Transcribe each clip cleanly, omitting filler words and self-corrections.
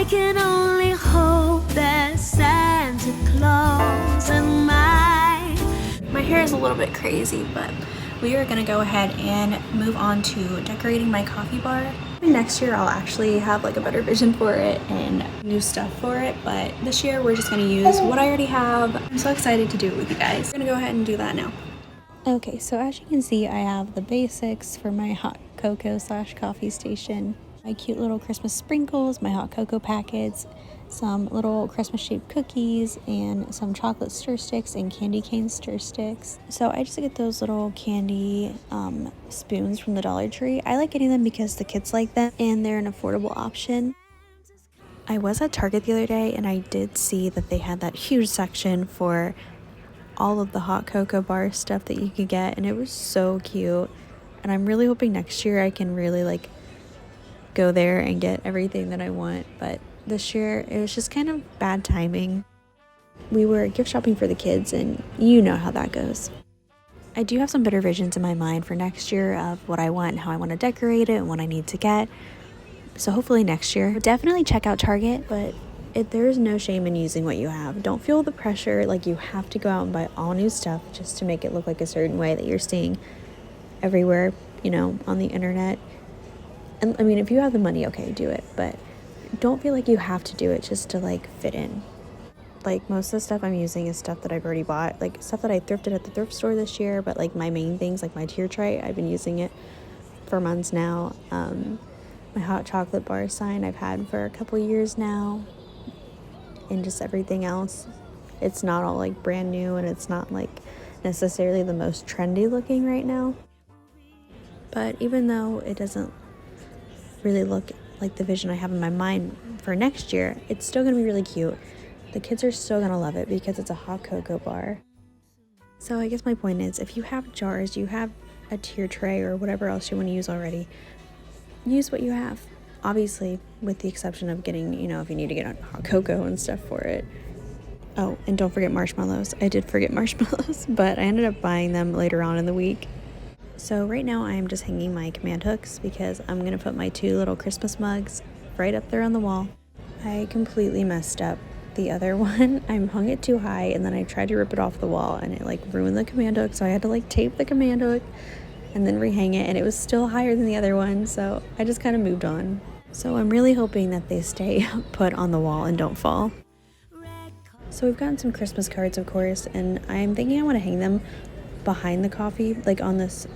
can only hope that Santa Claus and my hair is a little bit crazy, but we are gonna go ahead and move on to decorating my coffee bar. Next year I'll actually have like a better vision for it and new stuff for it, but this year we're just gonna use what I already have. I'm so excited to do it with you guys. I'm gonna go ahead and do that now. Okay, so as you can see, I have the basics for my hot cocoa / coffee station. My cute little Christmas sprinkles, my hot cocoa packets, some little Christmas shaped cookies, and some chocolate stir sticks and candy cane stir sticks. So I just get those little candy spoons from the Dollar Tree. I like getting them because the kids like them and they're an affordable option. I was at Target the other day and I did see that they had that huge section for all of the hot cocoa bar stuff that you could get, and it was so cute. And I'm really hoping next year I can really like go there and get everything that I want, but this year it was just kind of bad timing. We were gift shopping for the kids and you know how that goes. I do have some better visions in my mind for next year of what I want and how I want to decorate it and what I need to get. So hopefully next year. Definitely check out Target, but there's no shame in using what you have. Don't feel the pressure like you have to go out and buy all new stuff just to make it look like a certain way that you're seeing everywhere, you know, on the internet. And I mean, if you have the money, okay, do it, but don't feel like you have to do it just to like fit in. Like most of the stuff I'm using is stuff that I've already bought, like stuff that I thrifted at the thrift store this year, but like my main things, like my tier tray, I've been using it for months now. My hot chocolate bar sign I've had for a couple years now, and just everything else. It's not all like brand new, and it's not like necessarily the most trendy looking right now. But even though it doesn't really look like the vision I have in my mind for next year, it's still gonna be really cute. The kids are still gonna love it because it's a hot cocoa bar. So I guess my point is, if you have jars, you have a tier tray or whatever else you want to use already, use what you have. Obviously, with the exception of getting, you know, if you need to get hot cocoa and stuff for it. Oh, and don't forget marshmallows. I did forget marshmallows, but I ended up buying them later on in the week. So right now I'm just hanging my command hooks because I'm going to put my 2 little Christmas mugs right up there on the wall. I completely messed up the other one. I hung it too high and then I tried to rip it off the wall and it like ruined the command hook. So I had to like tape the command hook and then rehang it, and it was still higher than the other one. So I just kind of moved on. So I'm really hoping that they stay put on the wall and don't fall. So we've gotten some Christmas cards, of course, and I'm thinking I want to hang them behind the coffee, like on this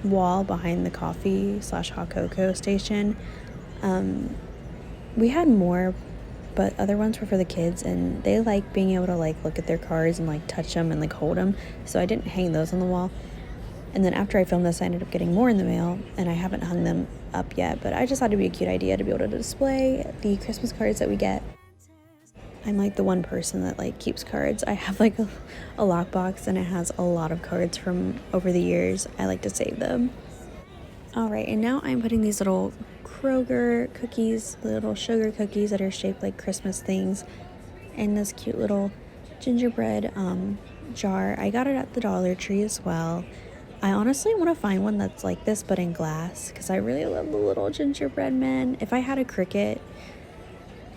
wall behind the coffee / hot cocoa station. We had more, but other ones were for the kids, and they like being able to like look at their cards and like touch them and like hold them, so I didn't hang those on the wall. And then after I filmed this, I ended up getting more in the mail, and I haven't hung them up yet, but I just thought it'd be a cute idea to be able to display the Christmas cards that we get. I'm like the one person that like keeps cards. I have like a lockbox and it has a lot of cards from over the years. I like to save them. All right, and now I'm putting these little Kroger cookies, little sugar cookies that are shaped like Christmas things, in this cute little gingerbread jar. I got it at the Dollar Tree as well. I honestly want to find one that's like this but in glass because I really love the little gingerbread men. If I had a Cricut,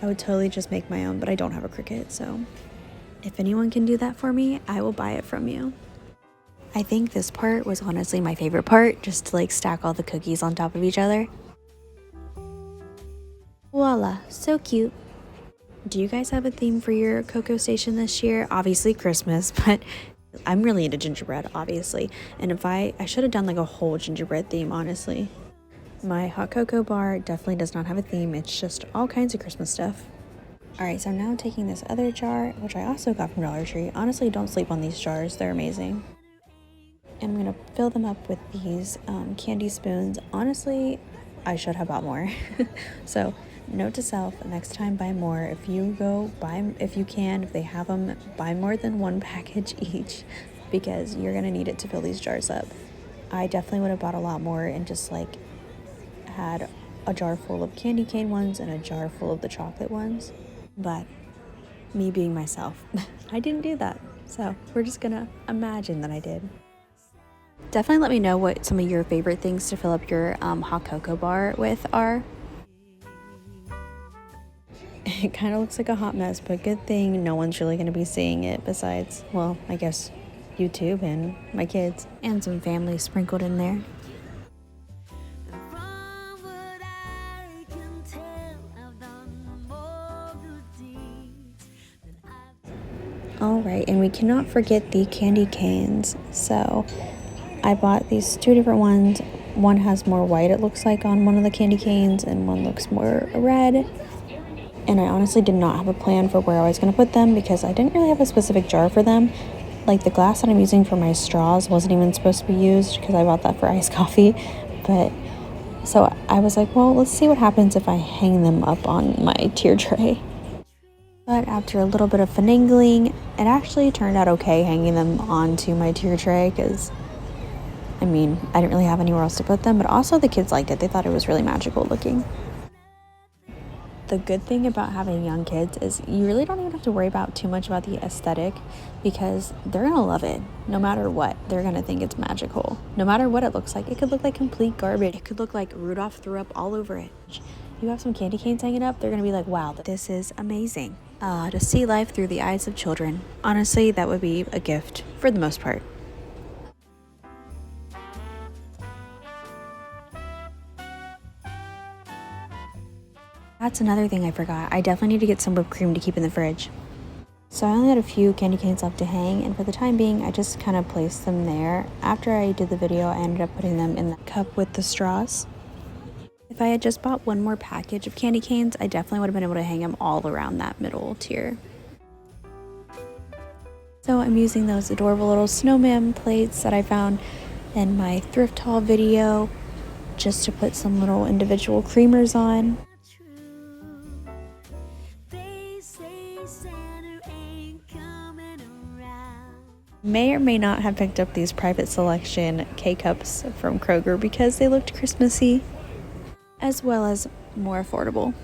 I would totally just make my own, but I don't have a Cricut, so if anyone can do that for me, I will buy it from you. I think this part was honestly my favorite part, just to like stack all the cookies on top of each other. Voila, so cute. Do you guys have a theme for your cocoa station this year? Obviously Christmas, but I'm really into gingerbread, obviously. And if I should have done like a whole gingerbread theme, honestly. My hot cocoa bar definitely does not have a theme. It's just all kinds of Christmas stuff. All right, so now I'm taking this other jar, which I also got from Dollar Tree. Honestly, don't sleep on these jars. They're amazing. And I'm going to fill them up with these candy spoons. Honestly, I should have bought more. So note to self, next time buy more. If you go buy, if you can, if they have them, buy more than 1 package each because you're going to need it to fill these jars up. I definitely would have bought a lot more and just like had a jar full of candy cane ones and a jar full of the chocolate ones, but me being myself, I didn't do that, so we're just gonna imagine that I did. Definitely let me know what some of your favorite things to fill up your hot cocoa bar with are. It kind of looks like a hot mess, but good thing no one's really going to be seeing it besides, well, I guess YouTube and my kids and some family sprinkled in there. Alright, and we cannot forget the candy canes. So I bought these two different ones. One has more white, it looks like, on one of the candy canes, and one looks more red. And I honestly did not have a plan for where I was going to put them because I didn't really have a specific jar for them. Like the glass that I'm using for my straws wasn't even supposed to be used because I bought that for iced coffee. But so I was like, well, let's see what happens if I hang them up on my tier tray. But after a little bit of finagling, it actually turned out okay hanging them onto my tier tray because, I mean, I didn't really have anywhere else to put them, but also the kids liked it. They thought it was really magical looking. The good thing about having young kids is you really don't even have to worry about too much about the aesthetic because they're going to love it. No matter what, they're going to think it's magical. No matter what it looks like. It could look like complete garbage. It could look like Rudolph threw up all over it. You have some candy canes hanging up, they're going to be like, wow, this is amazing. To see life through the eyes of children. Honestly, that would be a gift for the most part. That's another thing I forgot. I definitely need to get some whipped cream to keep in the fridge. So I only had a few candy canes left to hang, and for the time being, I just kind of placed them there. After I did the video, I ended up putting them in the cup with the straws. If I had just bought one more package of candy canes, I definitely would have been able to hang them all around that middle tier. So I'm using those adorable little snowman plates that I found in my thrift haul video just to put some little individual creamers on. May or may not have picked up these private selection K-Cups from Kroger because they looked Christmassy, as well as more affordable.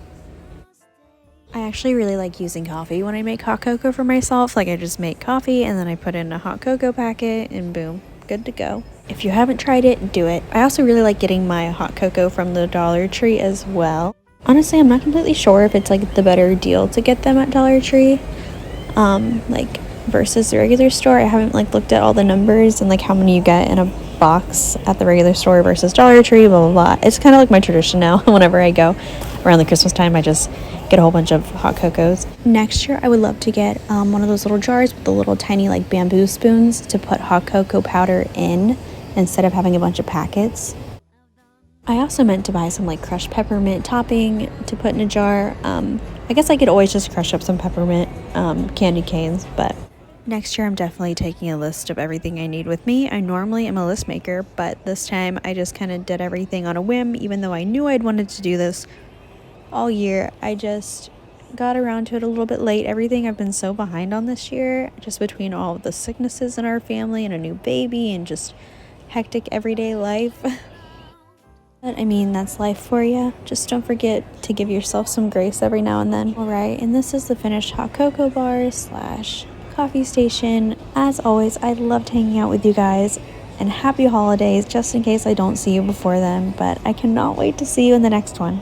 I actually really like using coffee when I make hot cocoa for myself. Like I just make coffee and then I put in a hot cocoa packet and boom, good to go. If you haven't tried it, do it. I also really like getting my hot cocoa from the Dollar Tree as well. Honestly, I'm not completely sure if it's like the better deal to get them at Dollar Tree. Versus the regular store. I haven't like looked at all the numbers and like how many you get in a box at the regular store versus Dollar Tree, blah blah blah. It's kind of like my tradition now. Whenever I go around the Christmas time, I just get a whole bunch of hot cocos. Next year I would love to get one of those little jars with the little tiny like bamboo spoons to put hot cocoa powder in instead of having a bunch of packets. I also meant to buy some like crushed peppermint topping to put in a jar. I guess I could always just crush up some peppermint candy canes, but next year I'm definitely taking a list of everything I need with me. I normally am a list maker, but this time I just kind of did everything on a whim, even though I knew I'd wanted to do this all year. I just got around to it a little bit late. Everything I've been so behind on this year, just between all of the sicknesses in our family and a new baby and just hectic everyday life. But I mean, that's life for you. Just don't forget to give yourself some grace every now and then. Alright, and this is the finished hot cocoa bar / coffee station. As always, I loved hanging out with you guys, and happy holidays just in case I don't see you before then, but I cannot wait to see you in the next one.